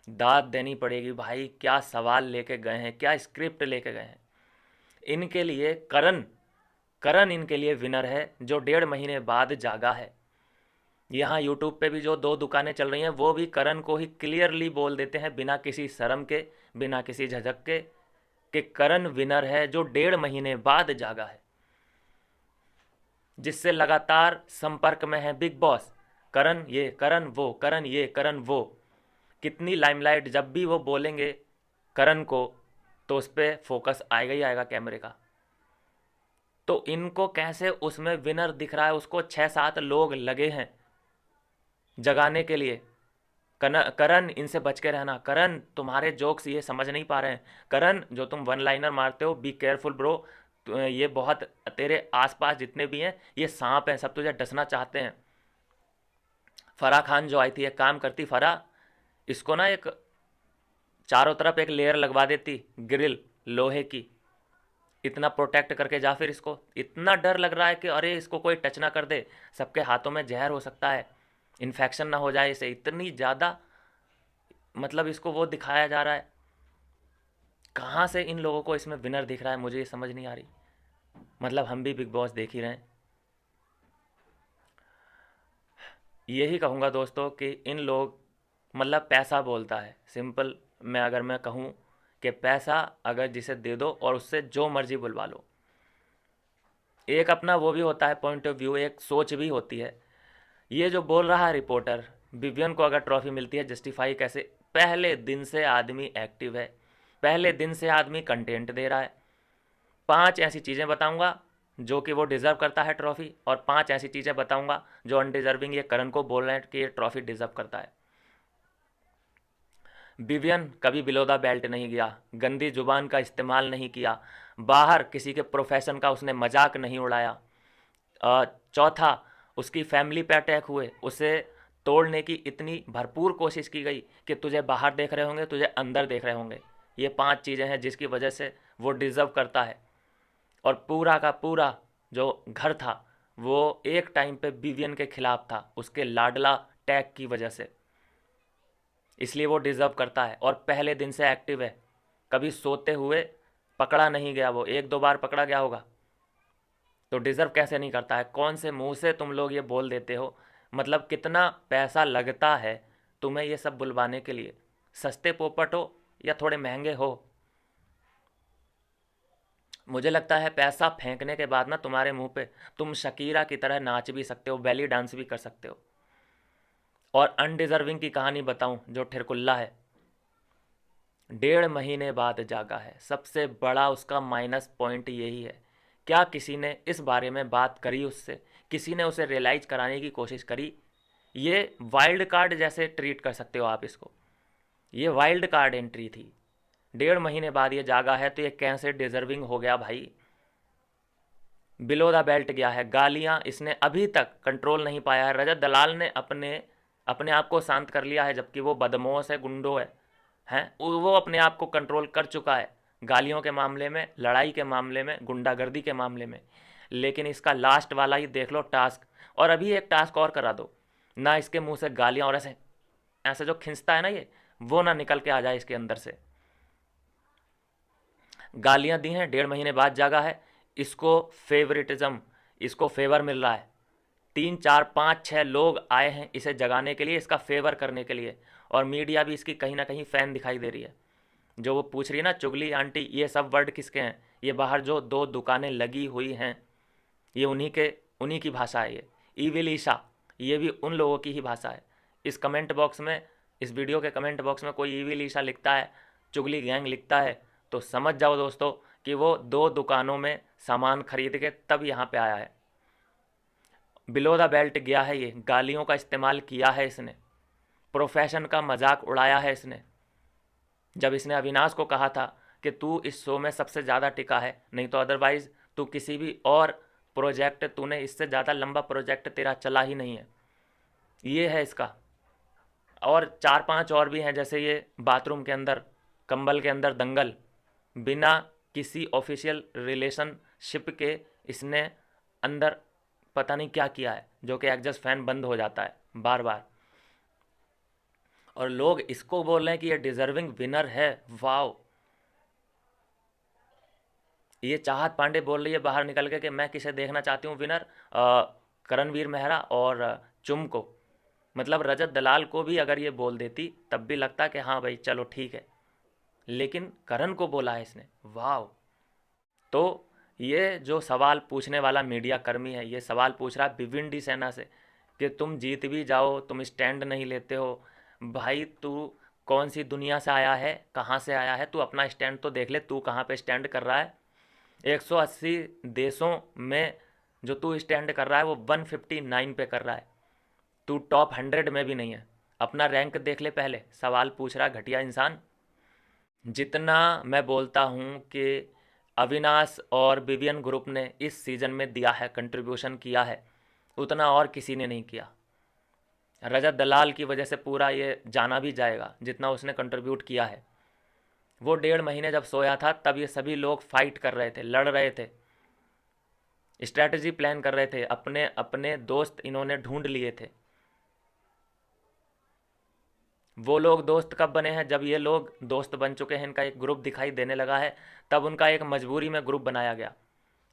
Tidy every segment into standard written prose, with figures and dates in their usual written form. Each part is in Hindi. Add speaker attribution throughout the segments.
Speaker 1: दाद देनी पड़ेगी भाई, क्या सवाल लेके गए हैं, क्या स्क्रिप्ट लेके गए हैं। इनके लिए करण, करण इनके लिए विनर है जो 1.5 महीने बाद जागा है। यहाँ यूट्यूब पे भी जो 2 दुकानें चल रही हैं वो भी करण को ही क्लियरली बोल देते हैं बिना किसी शर्म के, बिना किसी झझक के, कि करण विनर है जो 1.5 महीने बाद जागा है, जिससे लगातार संपर्क में है बिग बॉस। करण ये, करण वो, करण ये, करण वो। कितनी लाइमलाइट, जब भी वो बोलेंगे करण को तो उस पर फोकस आएगा ही आएगा कैमरे का। तो इनको कैसे उसमें विनर दिख रहा है, उसको 6-7 लोग लगे हैं जगाने के लिए। करण इनसे बच के रहना, करण तुम्हारे जोक्स ये समझ नहीं पा रहे हैं, करण जो तुम वन लाइनर मारते हो बी केयरफुल ब्रो, ये बहुत, तेरे आसपास जितने भी हैं ये सांप हैं, सब तुझे डसना चाहते हैं। फराह खान जो आई थी, एक काम करती फराह, इसको ना एक चारों तरफ एक लेयर लगवा देती, ग्रिल लोहे की, इतना प्रोटेक्ट करके जा, फिर इसको इतना डर लग रहा है कि अरे इसको कोई टच ना कर दे, सबके हाथों में जहर हो सकता है, इन्फेक्शन ना हो जाए इसे, इतनी ज़्यादा मतलब इसको वो दिखाया जा रहा है। कहाँ से इन लोगों को इसमें विनर दिख रहा है, मुझे ये समझ नहीं आ रही। मतलब हम भी बिग बॉस देख ही रहे हैं। यही कहूँगा दोस्तों कि इन लोग, मतलब पैसा बोलता है सिंपल, मैं अगर मैं कहूँ कि पैसा अगर जिसे दे दो और उससे जो मर्जी बुलवा लो, एक अपना वो भी होता है पॉइंट ऑफ व्यू, एक सोच भी होती है। ये जो बोल रहा है रिपोर्टर, विवियन को अगर ट्रॉफी मिलती है, जस्टिफाई कैसे, पहले दिन से आदमी एक्टिव है, पहले दिन से आदमी कंटेंट दे रहा है। 5 ऐसी चीज़ें बताऊंगा जो कि वो डिज़र्व करता है ट्रॉफी, और 5 ऐसी चीज़ें बताऊंगा जो अनडिज़र्विंग ये करण को बोल रहे हैं कि ये ट्रॉफी डिज़र्व करता है। विवियन कभी बिलो द बेल्ट नहीं गया, गंदी जुबान का इस्तेमाल नहीं किया, बाहर किसी के प्रोफेशन का उसने मजाक नहीं उड़ाया। चौथा, उसकी फैमिली पे अटैक हुए, उसे तोड़ने की इतनी भरपूर कोशिश की गई कि तुझे बाहर देख रहे होंगे, तुझे अंदर देख रहे होंगे। ये 5 चीज़ें हैं जिसकी वजह से वो डिज़र्व करता है। और पूरा का पूरा जो घर था वो एक टाइम पे विवियन के खिलाफ था, उसके लाडला टैग की वजह से, इसलिए वो डिज़र्व करता है। और पहले दिन से एक्टिव है, कभी सोते हुए पकड़ा नहीं गया, वो 1-2 बार पकड़ा गया होगा, तो डिज़र्व कैसे नहीं करता है। कौन से मुंह से तुम लोग ये बोल देते हो, मतलब कितना पैसा लगता है तुम्हें ये सब बुलवाने के लिए, सस्ते पोपट हो या थोड़े महंगे हो। मुझे लगता है पैसा फेंकने के बाद ना तुम्हारे मुंह पे तुम शकीरा की तरह नाच भी सकते हो, बेली डांस भी कर सकते हो। और अनडिजर्विंग की कहानी बताऊं जो ठिरकुल्ला है, 1.5 महीने बाद जागा है, सबसे बड़ा उसका माइनस पॉइंट यही है। क्या किसी ने इस बारे में बात करी उससे, किसी ने उसे रियलाइज कराने की कोशिश करी। ये वाइल्ड कार्ड जैसे ट्रीट कर सकते हो आप इसको, ये वाइल्ड कार्ड एंट्री थी। 1.5 महीने बाद ये जागा है तो ये कैसे डिजर्विंग हो गया भाई। बिलो द बेल्ट गया है, गालियां इसने अभी तक कंट्रोल नहीं पाया है। रजत दलाल ने अपने अपने आप को शांत कर लिया है, जबकि वो बदमाश है, गुंडो है, हैं वो अपने आप को कंट्रोल कर चुका है गालियों के मामले में, लड़ाई के मामले में, गुंडागर्दी के मामले में। लेकिन इसका लास्ट वाला ही देख लो टास्क, और अभी एक टास्क और करा दो ना, इसके मुंह से गालियां और ऐसे ऐसे जो खिंचता है ना ये, वो ना निकल के आ जाए इसके अंदर से। गालियां दी हैं, 1.5 महीने बाद जागा है, इसको फेवरेटिज्म, इसको फेवर मिल रहा है। 3-4-5-6 लोग आए हैं इसे जगाने के लिए, इसका फेवर करने के लिए, और मीडिया भी इसकी कहीं ना कहीं फ़ैन दिखाई दे रही है। जो वो पूछ रही है ना, चुगली आंटी, ये सब वर्ड किसके हैं, ये बाहर जो 2 दुकानें लगी हुई हैं, ये उन्हीं की भाषा है। ये ईविल ईशा, ये भी उन लोगों की ही भाषा है। इस कमेंट बॉक्स में, इस वीडियो के कमेंट बॉक्स में कोई ईविल ईशा लिखता है, चुगली गैंग लिखता है, तो समझ जाओ दोस्तों कि वो 2 दुकानों में सामान खरीद के तब यहाँ पे आया है। बिलो द बेल्ट गया है, ये गालियों का इस्तेमाल किया है इसने, प्रोफेशन का मजाक उड़ाया है इसने। जब इसने अविनाश को कहा था कि तू इस शो में सबसे ज़्यादा टिका है, नहीं तो अदरवाइज़ तू किसी भी और प्रोजेक्ट, तूने इससे ज़्यादा लंबा प्रोजेक्ट तेरा चला ही नहीं है, ये है इसका। और 4-5 और भी हैं, जैसे ये बाथरूम के अंदर, कंबल के अंदर दंगल, बिना किसी ऑफिशियल रिलेशनशिप के इसने अंदर पता नहीं क्या किया है, जो कि एग्जस्ट फैन बंद हो जाता है बार बार। और लोग इसको बोल रहे हैं कि ये डिजर्विंग विनर है। वाओ। ये चाहत पांडे बोल रही है बाहर निकल के कि मैं किसे देखना चाहती हूँ विनर, करणवीर मेहरा और चुम को। मतलब रजत दलाल को भी अगर ये बोल देती तब भी लगता कि हाँ भाई चलो ठीक है, लेकिन करण को बोला है इसने। वाह। तो ये जो सवाल पूछने वाला मीडिया कर्मी है, ये सवाल पूछ रहा है भिवंडी सेना से कि तुम जीत भी जाओ, तुम स्टैंड नहीं लेते हो। भाई तू कौन सी दुनिया से आया है, कहाँ से आया है, तू अपना स्टैंड तो देख ले, तू कहाँ पे स्टैंड कर रहा है। 180 देशों में जो तू स्टैंड कर रहा है वो 159 पे कर रहा है। तू टॉप 100 में भी नहीं है। अपना रैंक देख ले पहले, सवाल पूछ रहा घटिया इंसान। जितना मैं बोलता हूँ कि अविनाश और विवियन ग्रुप ने इस सीज़न में दिया है, कंट्रीब्यूशन किया है, उतना और किसी ने नहीं किया। रजत दलाल की वजह से पूरा ये जाना भी जाएगा जितना उसने कंट्रीब्यूट किया है। वो 1.5 महीने जब सोया था तब ये सभी लोग फाइट कर रहे थे, लड़ रहे थे, स्ट्रैटेजी प्लान कर रहे थे, अपने अपने दोस्त इन्होंने ढूंढ लिए थे। वो लोग दोस्त कब बने हैं, जब ये लोग दोस्त बन चुके हैं, इनका एक ग्रुप दिखाई देने लगा है, तब उनका एक मजबूरी में ग्रुप बनाया गया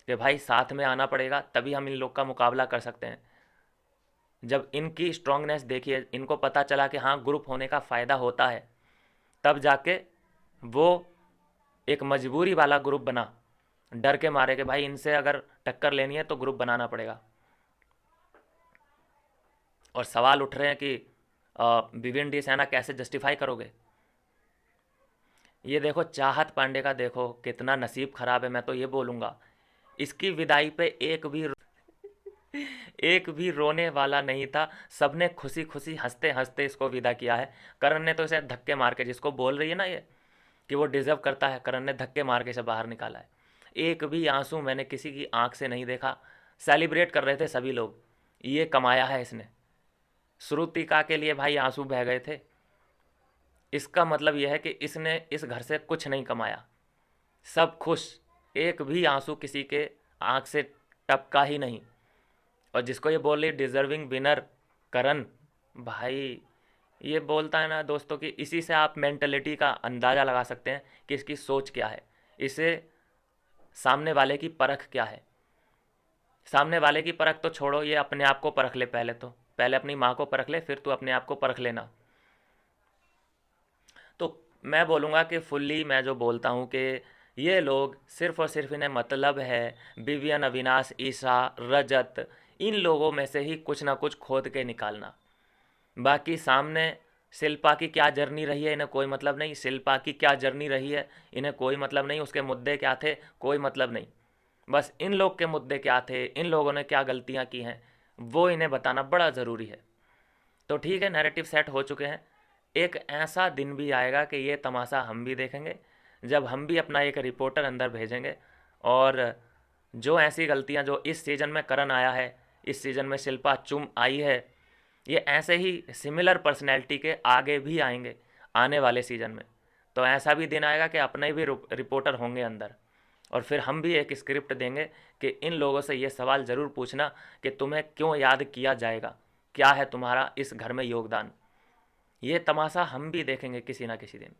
Speaker 1: कि भाई साथ में आना पड़ेगा तभी हम इन लोग का मुकाबला कर सकते हैं। जब इनकी स्ट्रांगनेस देखिए, इनको पता चला कि हाँ ग्रुप होने का फ़ायदा होता है, तब जाके वो एक मजबूरी वाला ग्रुप बना, डर के मारे कि भाई इनसे अगर टक्कर लेनी है तो ग्रुप बनाना पड़ेगा। और सवाल उठ रहे हैं कि भिवंडी सेना कैसे जस्टिफाई करोगे। ये देखो चाहत पांडे का, देखो कितना नसीब खराब है। मैं तो ये बोलूँगा इसकी विदाई पे एक भी रोने वाला नहीं था, सबने खुशी खुशी हंसते हंसते इसको विदा किया है। करण ने तो इसे धक्के मार के, जिसको बोल रही है ना ये कि वो डिज़र्व करता है, करण ने धक्के मार के इसे बाहर निकाला है। एक भी आंसू मैंने किसी की आंख से नहीं देखा। सेलिब्रेट कर रहे थे सभी लोग, ये कमाया है इसने। श्रुतिका के लिए भाई आंसू बह गए थे। इसका मतलब यह है कि इसने इस घर से कुछ नहीं कमाया, सब खुश, एक भी आंसू किसी के आंख से टपका ही नहीं। और जिसको ये बोल रही डिज़र्विंग विनर करण, भाई ये बोलता है ना दोस्तों कि इसी से आप मेंटलिटी का अंदाज़ा लगा सकते हैं कि इसकी सोच क्या है, इसे सामने वाले की परख क्या है। सामने वाले की परख तो छोड़ो, ये अपने आप को परख ले पहले, तो पहले अपनी माँ को परख ले, फिर तू अपने आप को परख लेना। तो मैं बोलूँगा कि फुल्ली मैं जो बोलता हूँ कि ये लोग सिर्फ़ और सिर्फ इन्हें मतलब है विवियन, अविनाश, ईशा, रजत, इन लोगों में से ही कुछ ना कुछ खोद के निकालना। बाकी सामने शिल्पा की क्या जर्नी रही है इन्हें कोई मतलब नहीं, शिल्पा की क्या जर्नी रही है इन्हें कोई मतलब नहीं, उसके मुद्दे क्या थे कोई मतलब नहीं। बस इन लोग के मुद्दे क्या थे, इन लोगों ने क्या गलतियाँ की हैं, वो इन्हें बताना बड़ा ज़रूरी है। तो ठीक है, नैरेटिव सेट हो चुके हैं। एक ऐसा दिन भी आएगा कि ये तमाशा हम भी देखेंगे, जब हम भी अपना एक रिपोर्टर अंदर भेजेंगे और जो ऐसी गलतियां जो इस सीज़न में करण आया है, इस सीज़न में शिल्पा चुम आई है, ये ऐसे ही सिमिलर पर्सनैलिटी के आगे भी आएंगे आने वाले सीज़न में। तो ऐसा भी दिन आएगा कि अपने भी रिपोर्टर होंगे अंदर, और फिर हम भी एक स्क्रिप्ट देंगे कि इन लोगों से ये सवाल ज़रूर पूछना कि तुम्हें क्यों याद किया जाएगा, क्या है तुम्हारा इस घर में योगदान। ये तमाशा हम भी देखेंगे किसी ना किसी दिन।